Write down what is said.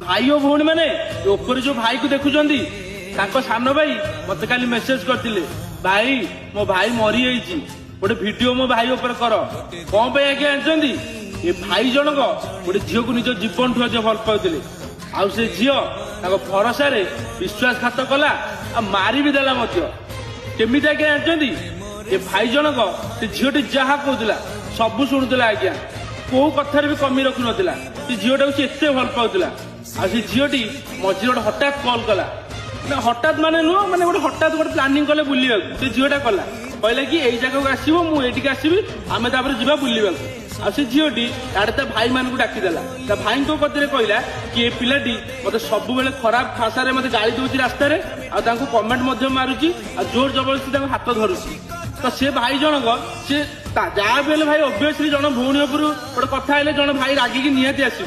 भाई और भौणी मैंने ऊपर जो भाई को देखुचंदी ताको सानो भाई मते काली मेसेज करथिले भाई मो भाई मरी जाइछि गोटे वीडियो मो भाई ऊपर कर कौन पे आगे जानचंदी ए भाई जनक गोटे झील को निज जीवन ठू आज भल पाउथिले आउ से झील ताको भरोसा रे विश्वासघात कला आ मारी भी देला मध्य केमिति आगे जानचंदी ए भाई जनक से झीलटी जहा कहूला सब शुणुला आज्ञा को कथार भी कमी रखु नथिला से झीलटा से एते भल पाउथिला आ से झीलटी मझे गोटे हठात कॉल कला हठात माने नुह माने गोटे हठात गोटे प्लानिंग कले बुलिया से झीलटा कला कहला कि एई जगह को आसीबो मु एटिक आसीबी आमे तापर जिबा बुलिबा आ से झीलटी आड़े ता भाई मान को डाकी देला ता भाई को कतरे कहला कि ए पिलाटी मते सब बेले खराब भाषा रे मते गाली दोची रास्ता रे आ तांको कमेंट मध्ये मारुची आ जोर जबरदस्ती तांको हाथ धरुची तो से भाई जनक से जहाँ भी भाई ऑब्वियसली जन भौणी उपरू गोटे कथा जन भाई रागिकी निहाती आसो।